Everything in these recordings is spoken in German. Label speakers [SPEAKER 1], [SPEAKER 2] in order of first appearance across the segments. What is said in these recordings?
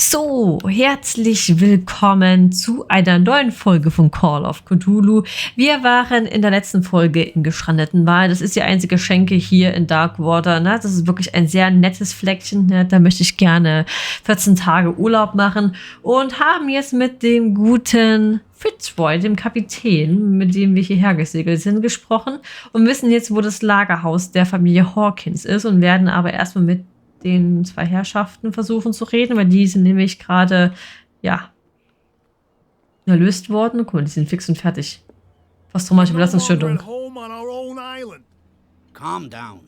[SPEAKER 1] So, herzlich willkommen zu einer neuen Folge von Call of Cthulhu. Wir waren in der letzten Folge im gestrandeten Wal. Das ist die einzige Schenke hier in Darkwater. Ne? Das ist wirklich ein sehr nettes Fleckchen. Ne? Da möchte ich gerne 14 Tage Urlaub machen. Und haben jetzt mit dem guten Fitzroy, dem Kapitän, mit dem wir hierher gesegelt sind, gesprochen. Und wissen jetzt, wo das Lagerhaus der Familie Hawkins ist. Und werden aber erstmal mit den zwei Herrschaften versuchen zu reden, weil die sind nämlich gerade, ja, erlöst worden. Guck mal, die sind fix und fertig. Posttraumatische Belastungsstörung.
[SPEAKER 2] Calm down.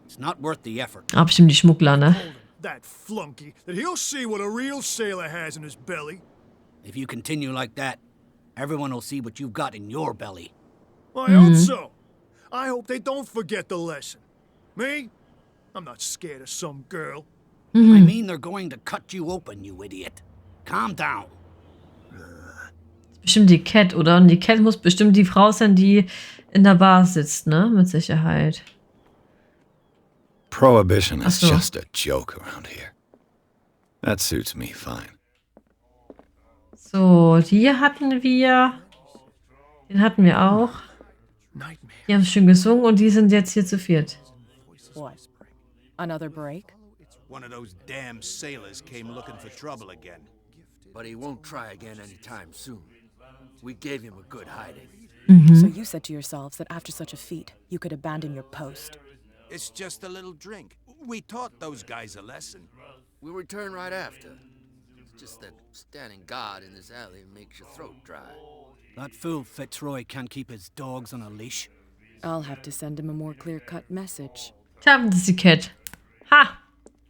[SPEAKER 2] It's not worth the effort.
[SPEAKER 1] Ah, bestimmt die Schmuggler, ne?
[SPEAKER 3] That flunky, that he'll see what a real sailor has in his belly.
[SPEAKER 2] If you continue like that, everyone will see what you've got in your belly.
[SPEAKER 3] I hope so. I hope they don't forget the lesson. Me? I'm not scared of some girl.
[SPEAKER 2] I mean they're going to cut you open, you idiot. Calm down.
[SPEAKER 1] Bestimmt die Cat, oder? Und die Cat muss bestimmt die Frau sein, die in der Bar sitzt, ne? Mit Sicherheit.
[SPEAKER 4] Prohibition is
[SPEAKER 1] Ach so.
[SPEAKER 4] just a joke around here. That suits me fine.
[SPEAKER 1] So, die hatten wir. Den hatten wir auch. Die haben schön gesungen und die sind jetzt hier zu viert.
[SPEAKER 5] What? Another break?
[SPEAKER 6] One of those damn sailors came looking for trouble again.
[SPEAKER 7] But he won't try again anytime soon. We gave him a good hiding.
[SPEAKER 5] So you said to yourselves that after such a feat, you could abandon your post.
[SPEAKER 6] It's just a little drink. We taught those guys a lesson.
[SPEAKER 7] We'll return right after. It's just that standing guard in this alley makes your throat dry.
[SPEAKER 2] That fool Fitzroy can't keep his dogs on a leash.
[SPEAKER 5] I'll have to send him a more clear-cut message.
[SPEAKER 1] Da haben sie die Cat. Ha!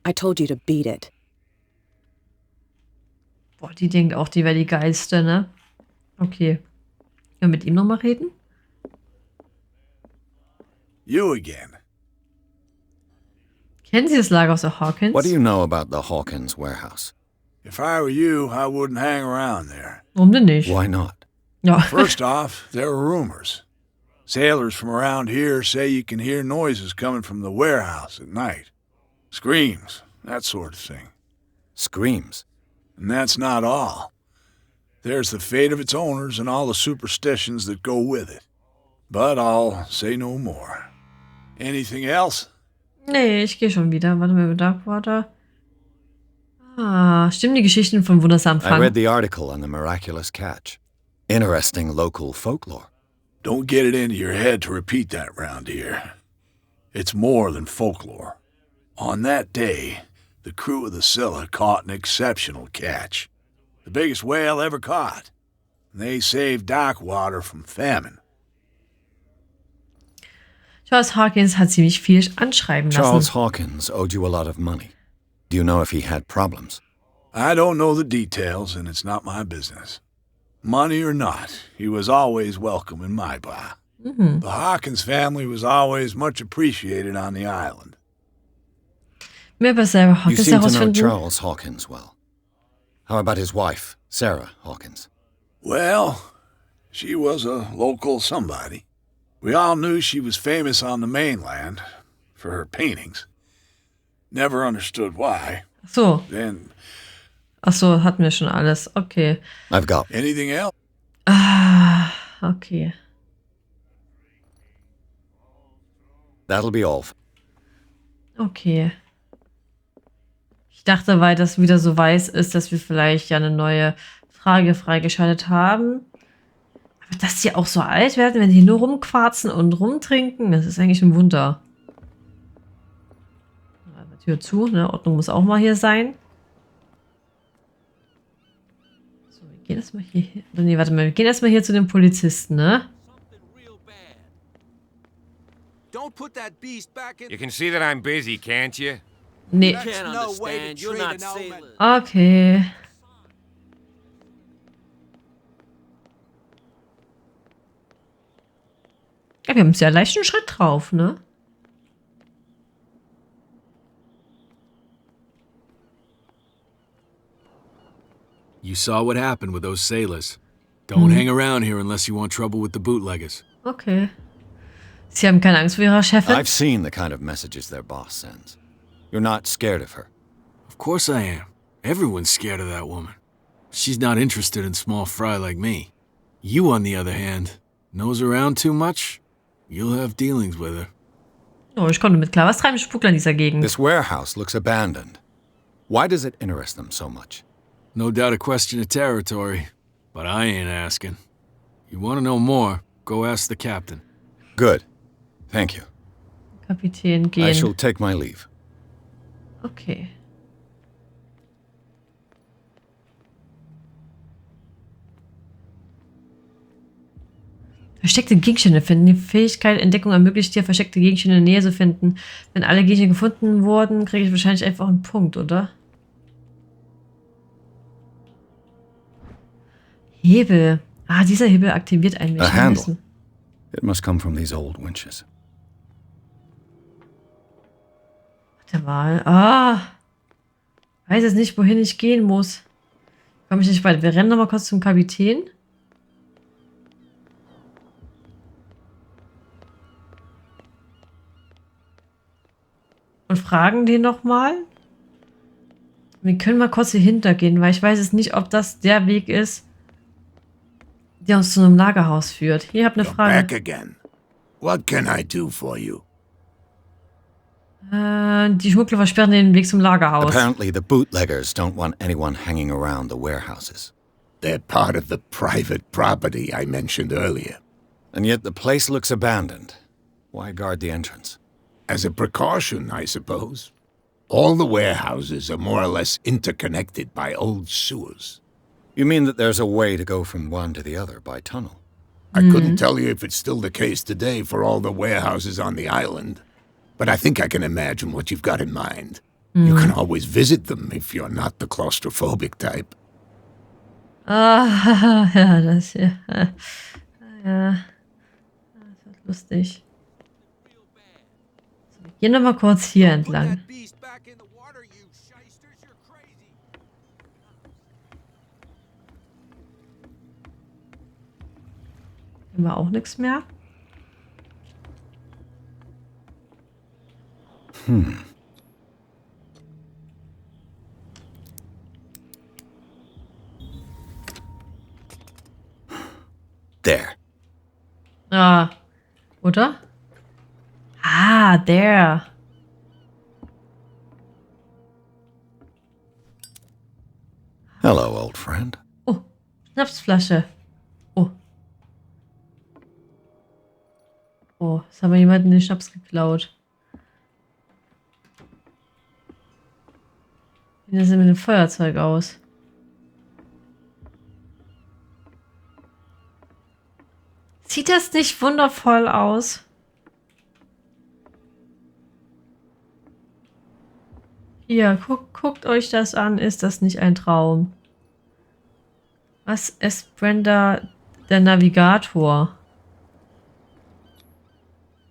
[SPEAKER 5] I told you to beat it.
[SPEAKER 1] Boah, die denkt auch, die wäre die geilste, ne? Okay. Können wir mit ihm nochmal reden?
[SPEAKER 3] You again.
[SPEAKER 1] Kennen Sie das Lagerhaus der Hawkins?
[SPEAKER 4] What do you know about the Hawkins warehouse?
[SPEAKER 3] If I were you, I wouldn't hang around there.
[SPEAKER 1] Warum denn nicht?
[SPEAKER 4] Why not?
[SPEAKER 1] Ja.
[SPEAKER 3] First off, there are rumors. Sailors from around here say you can hear noises coming from the warehouse at night. Screams, that sort of thing.
[SPEAKER 4] Screams.
[SPEAKER 3] And that's not all. There's the fate of its owners and all the superstitions that go with it. But I'll say no more. Anything else?
[SPEAKER 1] Nee, ich gehe schon wieder. Warte mal, Darkwater. Ah, stimmen die Geschichten von Wundersam
[SPEAKER 4] I read
[SPEAKER 1] Fang?
[SPEAKER 4] the article on the miraculous catch. Interesting local folklore.
[SPEAKER 3] Don't get it into your head to repeat that round here. It's more than folklore. On that day, the crew of the Scylla caught an exceptional catch. The biggest whale ever caught. They saved Darkwater from famine.
[SPEAKER 1] Charles Hawkins hat ziemlich viel anschreiben
[SPEAKER 4] Charles
[SPEAKER 1] lassen.
[SPEAKER 4] Hawkins owed you a lot of money. Do you know if he had problems?
[SPEAKER 3] I don't know the details, and it's not my business. Money or not, he was always welcome in my bar. The Hawkins family was always much appreciated on the island.
[SPEAKER 1] Mehr über Sarah
[SPEAKER 4] You
[SPEAKER 1] Hawkins
[SPEAKER 4] seem to know
[SPEAKER 1] herausfinden.
[SPEAKER 4] Charles Hawkins well. How about his wife, Sarah Hawkins?
[SPEAKER 3] Well, she was a local somebody. We all knew she was famous on the mainland for her paintings. Never understood why.
[SPEAKER 1] Ach so.
[SPEAKER 3] Then,
[SPEAKER 1] Ach so, hatten wir schon alles. Okay.
[SPEAKER 4] I've got.
[SPEAKER 3] anything else?
[SPEAKER 1] Ah, okay.
[SPEAKER 4] That'll be all.
[SPEAKER 1] Okay. Ich dachte, weil das wieder so weiß ist, dass wir vielleicht ja eine neue Frage freigeschaltet haben. Aber dass die auch so alt werden, wenn die nur rumquarzen und rumtrinken, das ist eigentlich ein Wunder. Tür zu, ne? Ordnung muss auch mal hier sein. So, wir gehen erstmal hier hin. Nee, warte mal, wir gehen erstmal hier zu den Polizisten, ne?
[SPEAKER 6] Don't put that beast back in.
[SPEAKER 8] You can see that I'm busy, can't you?
[SPEAKER 1] Nee.
[SPEAKER 6] There's
[SPEAKER 7] Can't
[SPEAKER 6] no way
[SPEAKER 7] understand.
[SPEAKER 6] to
[SPEAKER 7] You're
[SPEAKER 6] treat
[SPEAKER 7] not
[SPEAKER 6] an old man.
[SPEAKER 7] sailors.
[SPEAKER 1] Okay. Ja, wir haben einen sehr leichten Schritt drauf, ne?
[SPEAKER 9] You saw what happened with those sailors. Don't hang around here unless you want trouble with the bootleggers.
[SPEAKER 1] Okay. Sie haben keine Angst vor ihrer Chefin?
[SPEAKER 4] I've seen the kind of messages their boss sends. You're not scared of her.
[SPEAKER 9] Of course I am. Everyone's scared of that woman. She's not interested in small fry like me. You, on the other hand, nose around too much, you'll have dealings with her.
[SPEAKER 1] Oh, ich komme mit klar. Was treiben Spuckler in dieser Gegend?
[SPEAKER 4] This warehouse looks abandoned. Why does it interest them so much?
[SPEAKER 9] No doubt a question of territory, but I ain't asking. You want to know more, go ask the captain.
[SPEAKER 4] Good. Thank you.
[SPEAKER 1] Kapitän
[SPEAKER 4] I shall
[SPEAKER 1] gehen.
[SPEAKER 4] take my leave.
[SPEAKER 1] Okay. Versteckte Gegenstände finden. Die Fähigkeit Entdeckung ermöglicht dir, versteckte Gegenstände in der Nähe zu finden. Wenn alle Gegenstände gefunden wurden, kriege ich wahrscheinlich einfach einen Punkt, oder? Hebel. Ah, dieser Hebel aktiviert einen
[SPEAKER 4] A handle.
[SPEAKER 1] Mechanismus.
[SPEAKER 4] It must come from these old winches.
[SPEAKER 1] Warte mal. Ah. Weiß jetzt nicht, wohin ich gehen muss. Komme ich nicht weiter. Wir rennen nochmal kurz zum Kapitän. Und fragen den nochmal. Wir können mal kurz hier hintergehen, weil ich weiß jetzt nicht, ob das der Weg ist, der uns zu einem Lagerhaus führt. Hier habt eine
[SPEAKER 3] You're back
[SPEAKER 1] Frage.
[SPEAKER 3] again. What can I do for you?
[SPEAKER 1] Die Schmuggler versperren den Weg zum Lagerhaus.
[SPEAKER 4] Apparently, the bootleggers don't want anyone hanging around the warehouses.
[SPEAKER 3] They're part of the private property I mentioned earlier.
[SPEAKER 4] And yet the place looks abandoned. Why guard the entrance?
[SPEAKER 3] As a precaution, I suppose. All the warehouses are more or less interconnected by old sewers.
[SPEAKER 4] You mean that there's a way to go from one to the other by tunnel?
[SPEAKER 3] I couldn't tell you if it's still the case today for all the warehouses on the island, but I think I can imagine what you've got in mind. You can always visit them if you're not the claustrophobic type.
[SPEAKER 1] Ah, ja, das hier. Ja. Das wird lustig. So, wir gehen nochmal kurz hier entlang. Haben wir auch nichts mehr?
[SPEAKER 4] There.
[SPEAKER 1] Ah, oder? Ah, there.
[SPEAKER 4] Hello, old friend.
[SPEAKER 1] Oh, Schnapsflasche. Oh. Oh, jetzt haben wir jemanden den Schnaps geklaut. Wie sieht das mit dem Feuerzeug aus? Sieht das nicht wundervoll aus? Hier, guckt euch das an. Ist das nicht ein Traum? Was ist Brenda, der Navigator?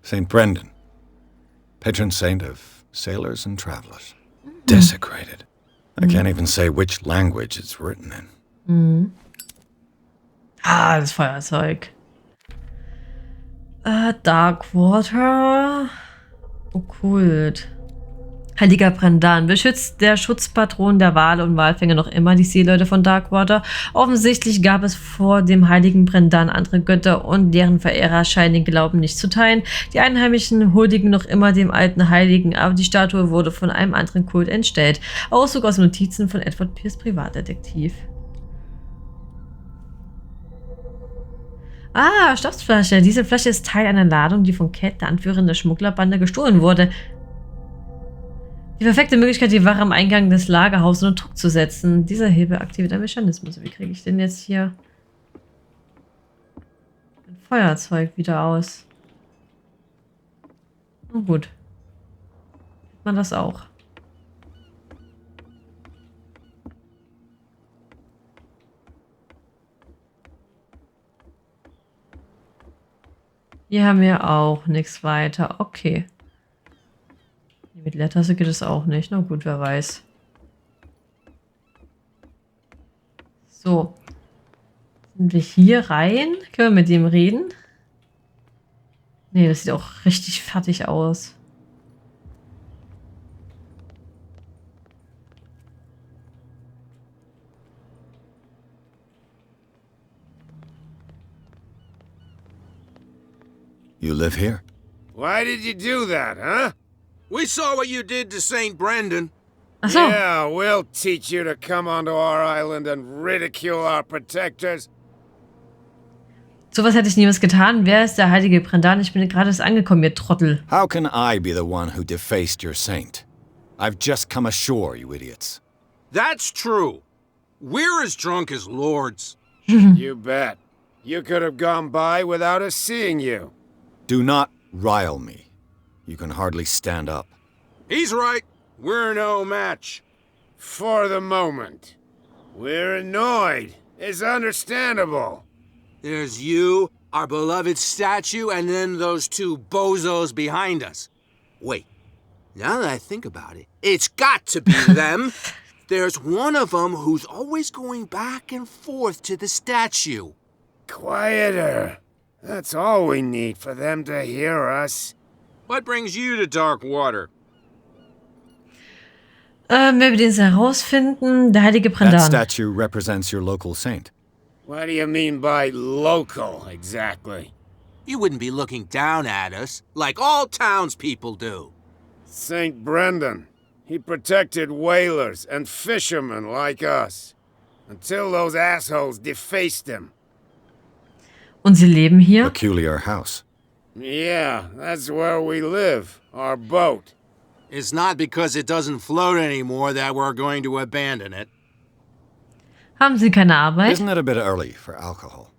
[SPEAKER 4] St. Brendan, patron saint of sailors and travelers. Desecrated. I can't even say which language it's written in.
[SPEAKER 1] Ah, das Feuerzeug. Darkwater. Okkult. Heiliger Brendan. Beschützt der Schutzpatron der Wale und Walfänger noch immer die Seeleute von Darkwater? Offensichtlich gab es vor dem heiligen Brendan andere Götter und deren Verehrer scheinen den Glauben nicht zu teilen. Die Einheimischen huldigen noch immer dem alten Heiligen, aber die Statue wurde von einem anderen Kult entstellt. Auszug aus Notizen von Edward Pierce, Privatdetektiv. Ah, Schnapsflasche. Diese Flasche ist Teil einer Ladung, die von Cat, der Anführerin der Schmugglerbande, gestohlen wurde. Die perfekte Möglichkeit, die Ware am Eingang des Lagerhauses unter Druck zu setzen. Dieser Hebel aktiviert einen Mechanismus. Wie kriege ich denn jetzt hier ein Feuerzeug wieder aus? Na gut. Hat man das auch. Hier haben wir auch nichts weiter. Okay. Mit Leertaste geht es auch nicht. Na gut, wer weiß. So. Sind wir hier rein? Können wir mit dem reden? Nee, das sieht auch richtig fertig aus.
[SPEAKER 4] You live here?
[SPEAKER 6] Why did you do that, huh?
[SPEAKER 7] We saw what you did to St. Brendan.
[SPEAKER 1] Ach so.
[SPEAKER 6] Yeah, we'll teach you to come onto our island and ridicule our protectors.
[SPEAKER 1] Sowas hätte ich niemals getan. Wer ist der heilige Brendan? Ich bin gerade erst angekommen, ihr Trottel.
[SPEAKER 4] How can I be the one who defaced your saint? I've just come ashore, you idiots.
[SPEAKER 7] That's true. We're as drunk as lords.
[SPEAKER 6] You bet. You could have gone by without us seeing you.
[SPEAKER 4] Do not rile me. You can hardly stand up.
[SPEAKER 7] He's right. We're no match.
[SPEAKER 6] For the moment. We're annoyed. It's understandable.
[SPEAKER 7] There's you, our beloved statue, and then those two bozos behind us. Wait, now that I think about it, it's got to be them. There's one of them who's always going back and forth to the statue.
[SPEAKER 6] Quieter. That's all we need for them to hear us.
[SPEAKER 7] What brings you to dark water?
[SPEAKER 1] Wir werden es herausfinden. Der heilige
[SPEAKER 4] That
[SPEAKER 1] Brendan.
[SPEAKER 4] statue represents your local saint.
[SPEAKER 6] What do you mean by local, exactly?
[SPEAKER 7] You wouldn't be looking down at us, like all townspeople do.
[SPEAKER 6] St. Brendan. He protected whalers and fishermen like us. Until those assholes defaced him.
[SPEAKER 1] Und sie leben hier.
[SPEAKER 4] Peculiar house.
[SPEAKER 6] Yeah, that's where we live. Our boat.
[SPEAKER 7] It's not because it doesn't float anymore that we're going to abandon it.
[SPEAKER 1] Haben sie keine Arbeit?
[SPEAKER 4] Isn't it a bit early for alcohol?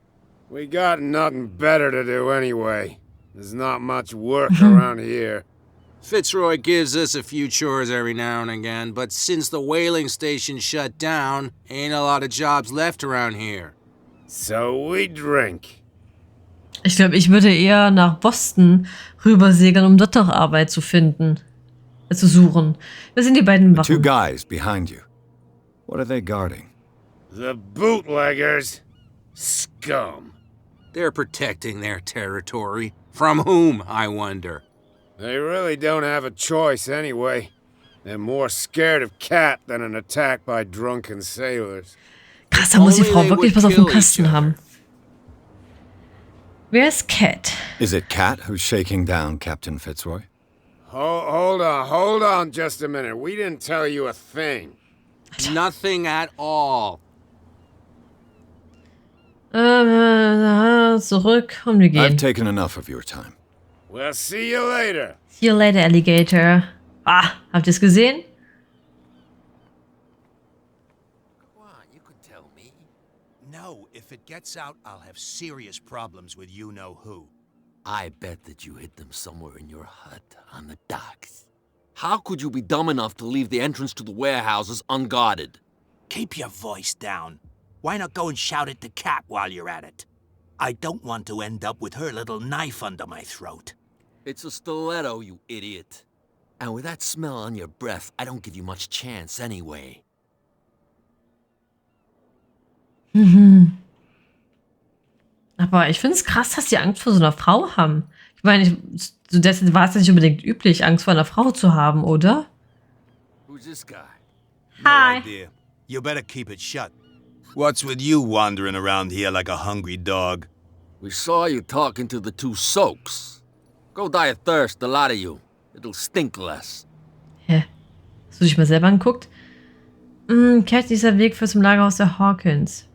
[SPEAKER 6] We got nothing better to do anyway. There's not much work around here.
[SPEAKER 7] Fitzroy gives us a few chores every now and again, but since the whaling station shut down, ain't a lot of jobs left around here.
[SPEAKER 6] So we drink.
[SPEAKER 1] Ich glaube, ich würde eher nach Boston rübersegeln, um dort auch Arbeit zu finden. Zu suchen. Wir sind die beiden
[SPEAKER 4] The two
[SPEAKER 1] Wachen.
[SPEAKER 4] guys behind you. What are they guarding?
[SPEAKER 6] The bootleggers. Scum.
[SPEAKER 7] They're protecting their territory. From whom, I wonder?
[SPEAKER 6] They really don't have a choice anyway. They're more scared of Cat than an attack by drunken sailors.
[SPEAKER 1] Krass, da muss die
[SPEAKER 7] Only
[SPEAKER 1] Frau
[SPEAKER 7] they
[SPEAKER 1] wirklich
[SPEAKER 7] would
[SPEAKER 1] was auf dem
[SPEAKER 7] kill
[SPEAKER 1] Kasten
[SPEAKER 7] each
[SPEAKER 1] haben. Wer ist Cat?
[SPEAKER 4] Is it Cat who's shaking down Captain Fitzroy?
[SPEAKER 6] Hold on just a minute. We didn't tell you a thing.
[SPEAKER 7] Nothing at all.
[SPEAKER 1] Zurück und wir
[SPEAKER 4] I've
[SPEAKER 1] gehen.
[SPEAKER 4] taken enough of your time.
[SPEAKER 6] We'll see you later.
[SPEAKER 1] See you later, Alligator. Ah, habt ihr es gesehen?
[SPEAKER 7] Come on, you can tell me.
[SPEAKER 2] No, if it gets out, I'll have serious problems with you-know-who.
[SPEAKER 10] I bet that you hid them somewhere in your hut on the docks. How could you be dumb enough to leave the entrance to the warehouses unguarded?
[SPEAKER 2] Keep your voice down. Why not go and shout at the cat while you're at it? I don't want to end up with her little knife under my throat.
[SPEAKER 10] It's a stiletto, you idiot. And with that smell on your breath, I don't give you much chance anyway.
[SPEAKER 1] Aber ich finde es krass, dass die Angst vor so einer Frau haben. Ich meine, so dessen war es ja nicht unbedingt üblich, Angst vor einer Frau zu haben, oder?
[SPEAKER 10] Who's this guy?
[SPEAKER 1] Hi.
[SPEAKER 2] No idea. You better keep it shut. What's with you wandering around here like a hungry dog?
[SPEAKER 10] We saw you talking to the two soaks. Go die of thirst, the lot of you. It'll stink less.
[SPEAKER 1] Hä? Hast du dich mal selber angeguckt? Cat, dieser Weg führt zum Lagerhaus der Hawkins.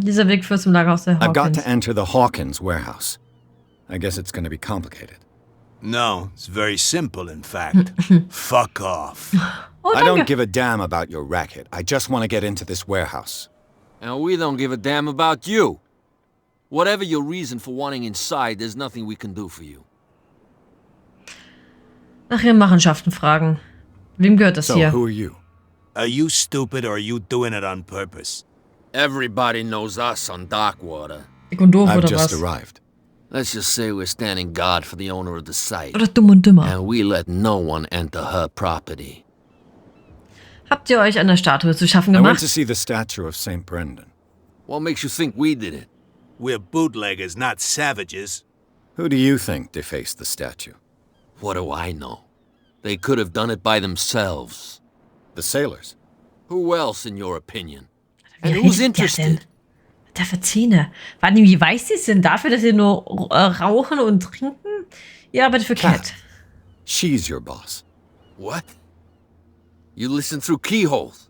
[SPEAKER 1] Dieser Weg führt zum Lagerhaus der
[SPEAKER 4] I've got
[SPEAKER 1] Hawkins.
[SPEAKER 4] to enter the Hawkins warehouse. I guess it's going to be complicated.
[SPEAKER 2] No, it's very simple, in fact. Fuck off.
[SPEAKER 1] Oh,
[SPEAKER 4] I don't
[SPEAKER 1] danke.
[SPEAKER 4] give a damn about your racket. I just want to get into this warehouse.
[SPEAKER 10] And we don't give a damn about you. Whatever your reason for wanting inside, there's nothing we can do for you.
[SPEAKER 1] Nach ihren Machenschaften fragen. Wem gehört das
[SPEAKER 4] So,
[SPEAKER 1] hier?
[SPEAKER 4] who are you?
[SPEAKER 2] Are you stupid or are you doing it on purpose?
[SPEAKER 10] Everybody knows us on Darkwater.
[SPEAKER 1] Dick und doof
[SPEAKER 4] I've
[SPEAKER 1] oder
[SPEAKER 4] just
[SPEAKER 1] was?
[SPEAKER 4] arrived.
[SPEAKER 10] Let's just say we're standing guard for the owner of the site.
[SPEAKER 1] Oder dumm und dümmer.
[SPEAKER 10] And we let no one enter her property.
[SPEAKER 1] Habt ihr euch an der Statue zu schaffen
[SPEAKER 4] I went
[SPEAKER 1] gemacht?
[SPEAKER 4] to see the statue of St. Brendan.
[SPEAKER 10] What makes you think we did it?
[SPEAKER 2] We're bootleggers, not savages.
[SPEAKER 4] Who do you think defaced the statue?
[SPEAKER 10] What do I know? They could have done it by themselves.
[SPEAKER 4] The sailors.
[SPEAKER 10] Who else, in your opinion?
[SPEAKER 1] Wie
[SPEAKER 10] And
[SPEAKER 1] redet
[SPEAKER 10] who's
[SPEAKER 1] der
[SPEAKER 10] interested?
[SPEAKER 1] denn? der für Zähne? Warten, wie weiß sie es denn dafür, dass sie nur rauchen und trinken? Ihr arbeitet für Cat.
[SPEAKER 4] She's your boss.
[SPEAKER 10] What? You listen through keyholes.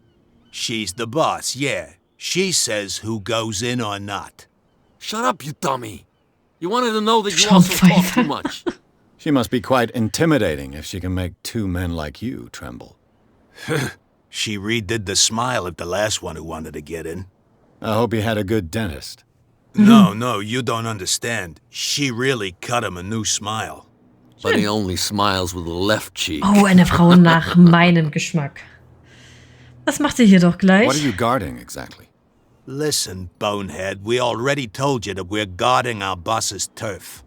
[SPEAKER 2] She's the boss, yeah. She says who goes in or not.
[SPEAKER 10] Shut up, you dummy. You wanted to know that you also talk too much.
[SPEAKER 4] She must be quite intimidating if she can make two men like you tremble.
[SPEAKER 2] She redid the smile at the last one who wanted to get in.
[SPEAKER 4] I hope you had a good dentist.
[SPEAKER 2] No, you don't understand. She really cut him a new smile.
[SPEAKER 10] But he only smiles with the left cheek.
[SPEAKER 1] Oh, eine Frau nach meinem Geschmack. Das macht sie hier doch gleich.
[SPEAKER 4] What are you guarding exactly?
[SPEAKER 2] Listen, bonehead, we already told you that we're guarding our boss's turf.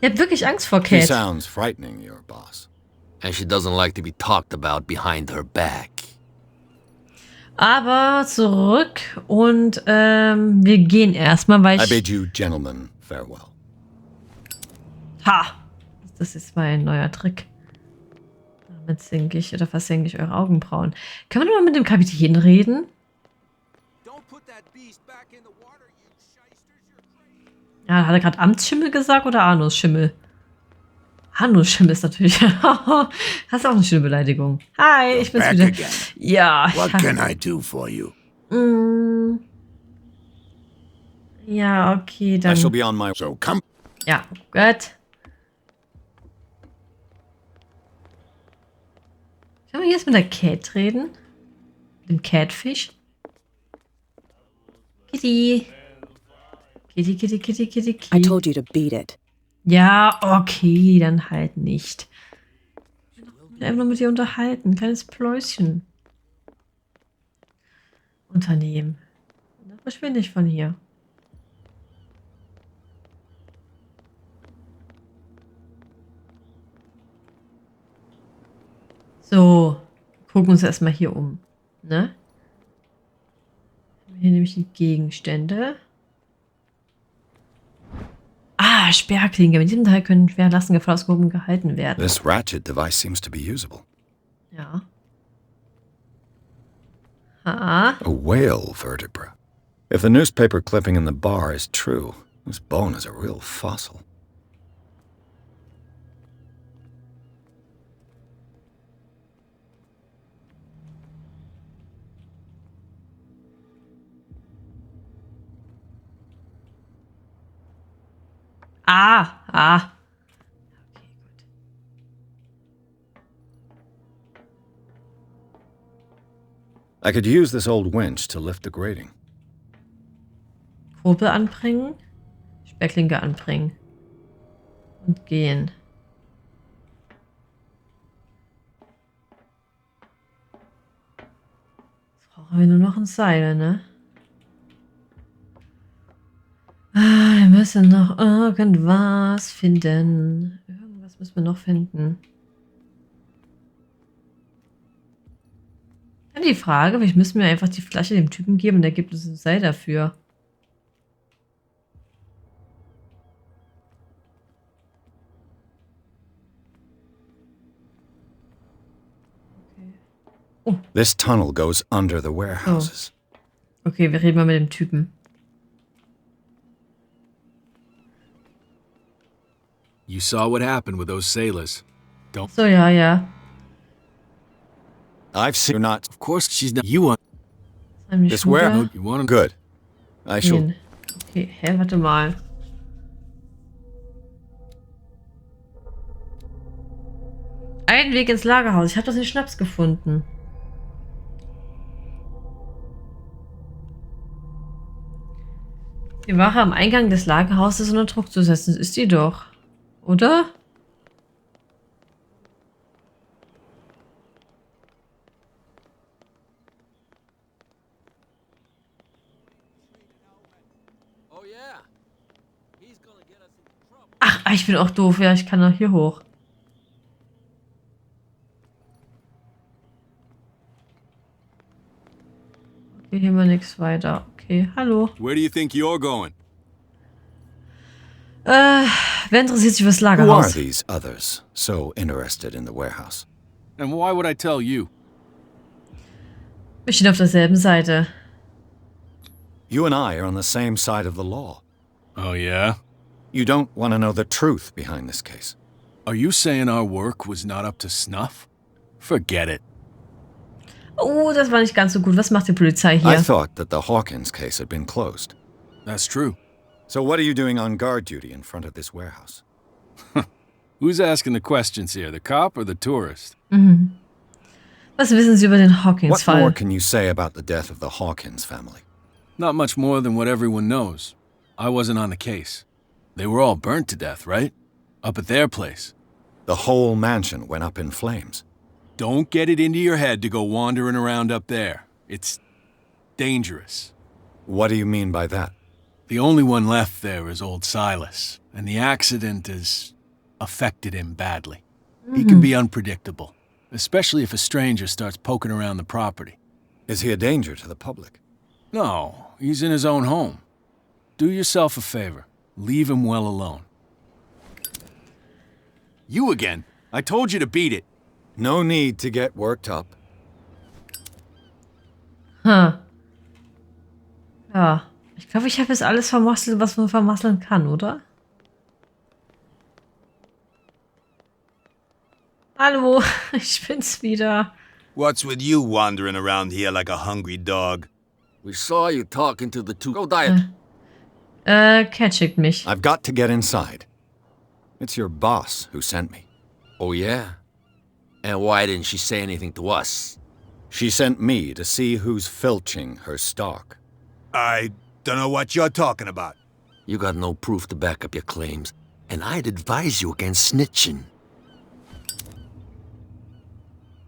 [SPEAKER 1] Ihr habt wirklich Angst vor
[SPEAKER 4] She
[SPEAKER 1] Cat.
[SPEAKER 4] sounds frightening, your boss.
[SPEAKER 10] And she doesn't like to be talked about behind her back.
[SPEAKER 1] Aber zurück und wir gehen erstmal, weil
[SPEAKER 4] I
[SPEAKER 1] ich...
[SPEAKER 4] bid you gentlemen farewell.
[SPEAKER 1] Ha! Das ist mein neuer Trick. Damit senke ich oder versenke ich eure Augenbrauen. Können wir noch mal mit dem Kapitän reden? Ja, hat er gerade Amtsschimmel gesagt oder Anusschimmel? Anusschimmel ist natürlich... Das ist auch eine schöne Beleidigung. Hi, ich bin's wieder.
[SPEAKER 2] Again.
[SPEAKER 1] Ja.
[SPEAKER 2] What can I do for you?
[SPEAKER 1] Ja, okay, dann...
[SPEAKER 4] I shall be on my...
[SPEAKER 2] So come.
[SPEAKER 1] Ja, gut. Können wir jetzt mit der Cat reden? Dem Catfish? Kitty. Kitty, Kitty, Kitty, Kitty,
[SPEAKER 5] I
[SPEAKER 1] Kitty.
[SPEAKER 5] told you to beat it.
[SPEAKER 1] Ja, okay, dann halt nicht. Ich will einfach nur mit dir unterhalten. Kleines Pläuschen. Unternehmen. Dann verschwinde ich von hier. So, gucken uns erstmal hier um. Ne? Hier nämlich die Gegenstände. Ah, Sperrklinge. Mit diesem Teil können schwer Lasten gefahren gehalten werden.
[SPEAKER 4] This ratchet device seems to be usable.
[SPEAKER 1] Ja. Ah.
[SPEAKER 4] A whale vertebra. If the newspaper clipping in the bar is true, this bone is a real fossil.
[SPEAKER 1] Ah. Okay, gut.
[SPEAKER 4] I could use this old winch to lift the grating.
[SPEAKER 1] Kurbel anbringen. Sperrklinge anbringen. Und gehen. Jetzt brauchen wir nur noch ein Seil, ne? Ah, wir müssen noch irgendwas finden. Irgendwas müssen wir noch finden. Dann die Frage, vielleicht müssen wir einfach die Flasche dem Typen geben und der gibt uns ein Seil dafür. Okay. Oh.
[SPEAKER 4] This tunnel goes under the warehouses.
[SPEAKER 1] Okay, wir reden mal mit dem Typen.
[SPEAKER 9] You saw what happened with those sailors. Don't.
[SPEAKER 1] So, ja.
[SPEAKER 4] I've seen you're not.
[SPEAKER 9] Of course, she's not. You want.
[SPEAKER 4] This warehouse.
[SPEAKER 9] You want him.
[SPEAKER 4] Good. I shall.
[SPEAKER 1] Okay, warte mal. Ein Weg ins Lagerhaus. Ich habe das in Schnaps gefunden. Die Wache am Eingang des Lagerhauses unter Druck zu setzen. Ist die doch. Oder? Ach, ich bin auch doof. Ja, ich kann doch hier hoch. Okay, hier mal nichts weiter. Okay, hallo.
[SPEAKER 8] Where do you think you're going?
[SPEAKER 1] Wer interessiert sich fürs
[SPEAKER 4] Who are
[SPEAKER 1] Lagerhaus?
[SPEAKER 4] these others so interested in the warehouse?
[SPEAKER 9] And why would I tell you?
[SPEAKER 1] Wir stehen auf derselben Seite.
[SPEAKER 4] You and I are on the same side of the law.
[SPEAKER 9] Oh, yeah?
[SPEAKER 4] You don't want to know the truth behind this case.
[SPEAKER 9] Are you saying our work was not up to snuff? Forget it.
[SPEAKER 1] Oh, das war nicht ganz so gut. Was macht die Polizei hier?
[SPEAKER 4] I thought that the Hawkins case had been closed.
[SPEAKER 9] That's true.
[SPEAKER 4] So what are you doing on guard duty in front of this warehouse?
[SPEAKER 9] Who's asking the questions here, the cop or the tourist?
[SPEAKER 1] Mhm. Was wissen Sie über den
[SPEAKER 4] What more
[SPEAKER 1] Hawkins-Fall?
[SPEAKER 4] can you say about the death of the Hawkins family?
[SPEAKER 9] Not much more than what everyone knows. I wasn't on the case. They were all burnt to death, right? Up at their place.
[SPEAKER 4] The whole mansion went up in flames.
[SPEAKER 9] Don't get it into your head to go wandering around up there. It's dangerous.
[SPEAKER 4] What do you mean by that?
[SPEAKER 9] The only one left there is old Silas, and the accident has affected him badly. He can be unpredictable, especially if a stranger starts poking around the property.
[SPEAKER 4] Is he a danger to the public?
[SPEAKER 9] No, he's in his own home. Do yourself a favor. Leave him well alone. You again. I told you to beat it.
[SPEAKER 4] No need to get worked up.
[SPEAKER 1] Ja, ich glaube, ich habe jetzt alles vermasselt, was man vermasseln kann, oder? Hallo, ich bin's wieder.
[SPEAKER 2] What's with you wandering around here like a hungry dog?
[SPEAKER 10] We saw you talking to the two. Go diet.
[SPEAKER 1] Cat schickt mich.
[SPEAKER 4] I've got to get inside. It's your boss who sent me.
[SPEAKER 10] Oh, yeah? And why didn't she say anything to us?
[SPEAKER 4] She sent me to see who's filching her stock.
[SPEAKER 2] I don't know what you're talking about.
[SPEAKER 10] You got no proof to back up your claims, and I'd advise you against snitching.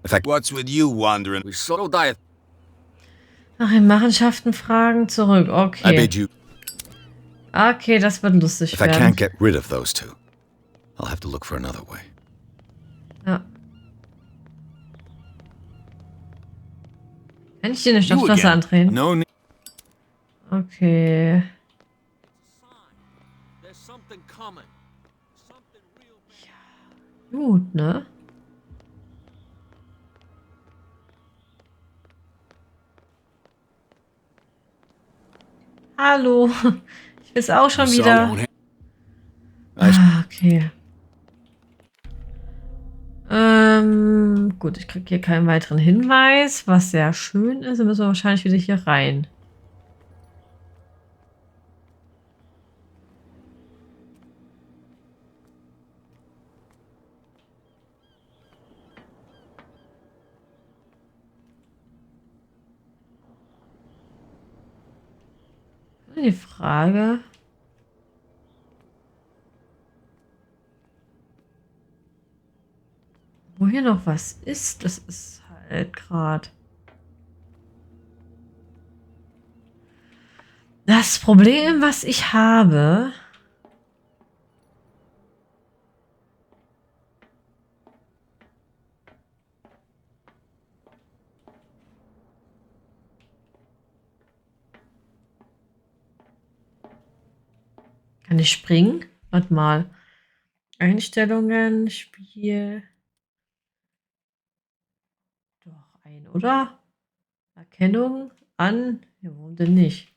[SPEAKER 4] In fact,
[SPEAKER 2] What's with you wandering?
[SPEAKER 10] We saw go diet.
[SPEAKER 1] Nach den Machenschaften fragen zurück.
[SPEAKER 4] I
[SPEAKER 1] Okay.
[SPEAKER 4] bid you.
[SPEAKER 1] Okay, das wird lustig
[SPEAKER 4] If I
[SPEAKER 1] werden.
[SPEAKER 4] can't get rid of those two, I'll have to look for another way.
[SPEAKER 1] Ja. Kann ich dir eine Stofftasse andrehen?
[SPEAKER 4] No need.
[SPEAKER 1] Okay.
[SPEAKER 10] There's something coming. Something real bad.
[SPEAKER 1] Gut, ne? Hallo. Ich bin's auch schon
[SPEAKER 9] You saw
[SPEAKER 1] wieder.
[SPEAKER 9] won't
[SPEAKER 1] Okay. Gut, ich kriege hier keinen weiteren Hinweis, was sehr schön ist. Dann müssen wir wahrscheinlich wieder hier rein. Die Frage. Wo hier noch was ist, das ist halt gerade. Das Problem, was ich habe. Kann ich springen? Warte mal. Einstellungen, Spiel. Doch, ein, oder? Erkennung an. Ja, warum denn nicht?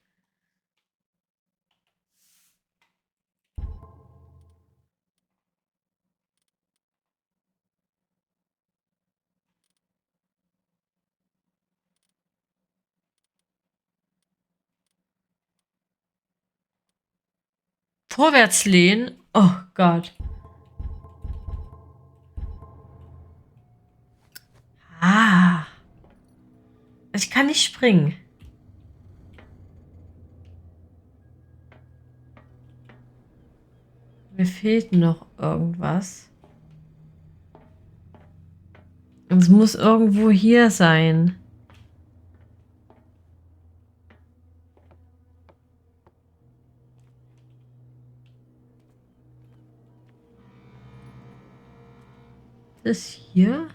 [SPEAKER 1] Vorwärts lehnen. Oh Gott. Ah. Ich kann nicht springen. Mir fehlt noch irgendwas. Und es muss irgendwo hier sein. Das hier?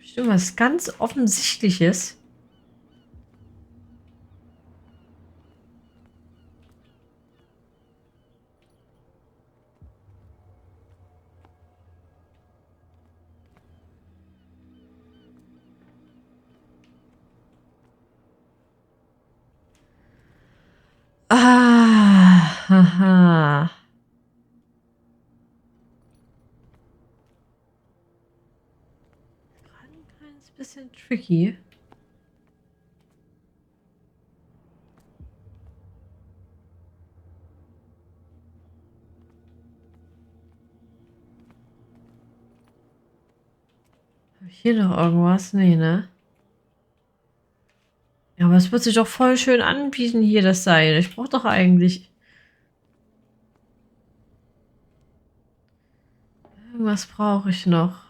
[SPEAKER 1] Bestimmt was ganz Offensichtliches. Ah, haha. Gerade ein kleines bisschen tricky. Habe ich hier noch irgendwas? Nee, ne? Ja, aber es wird sich doch voll schön anbieten, hier das Seil. Ich brauche doch eigentlich... Irgendwas brauche ich noch.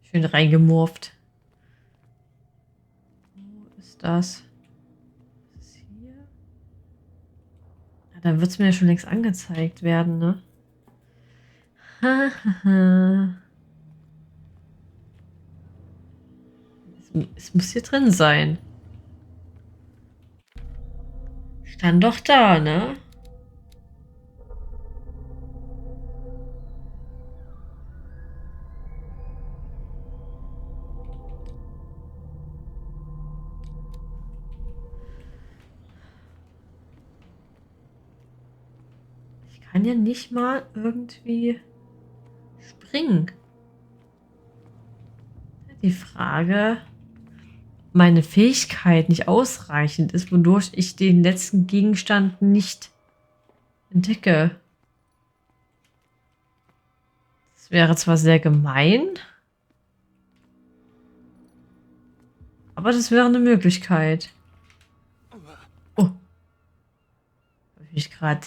[SPEAKER 1] Schön reingemurft. Wo ist das? Was ist hier? Ja, dann wird es mir ja schon längst angezeigt werden, ne? Hahaha. Es muss hier drin sein. Stand doch da, ne? Ich kann ja nicht mal irgendwie springen. Die Frage... meine Fähigkeit nicht ausreichend ist, wodurch ich den letzten Gegenstand nicht entdecke. Das wäre zwar sehr gemein, aber das wäre eine Möglichkeit. Oh. Habe ich mich gerade...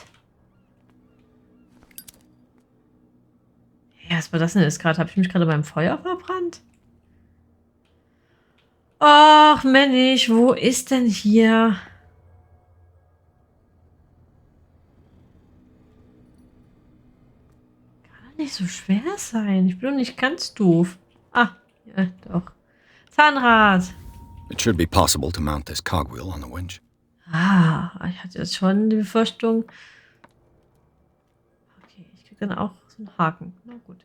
[SPEAKER 1] Ja, was war das denn jetzt gerade? Habe ich mich gerade beim Feuer verbrannt? Ach, Mensch, wo ist denn hier? Kann doch nicht so schwer sein. Ich bin doch nicht ganz doof. Ah, ja, doch. Zahnrad.
[SPEAKER 4] It should be possible to mount this cogwheel on the winch.
[SPEAKER 1] Ah, ich hatte jetzt schon die Befürchtung. Okay, ich kriege dann auch so einen Haken. Na gut.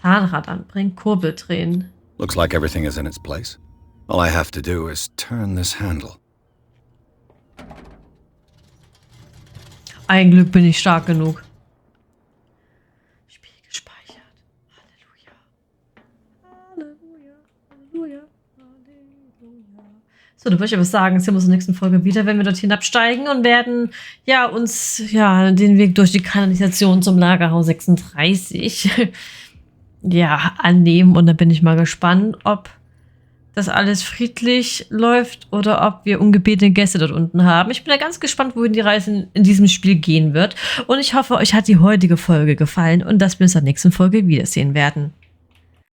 [SPEAKER 1] Zahnrad anbringen, Kurbel drehen.
[SPEAKER 4] Looks like everything is in its place. All I have to do is turn this handle.
[SPEAKER 1] Ein Glück bin ich stark genug. Spiel gespeichert. Halleluja. Halleluja. Halleluja. Halleluja. So, dann würde ich aber sagen, jetzt sehen wir uns in der nächsten Folge wieder, wenn wir dort hinabsteigen und werden ja uns den Weg durch die Kanalisation zum Lagerhaus 36 annehmen. Und da bin ich mal gespannt, ob das alles friedlich läuft oder ob wir ungebetene Gäste dort unten haben. Ich bin da ganz gespannt, wohin die Reise in diesem Spiel gehen wird. Und ich hoffe, euch hat die heutige Folge gefallen und dass wir uns in der nächsten Folge wiedersehen werden.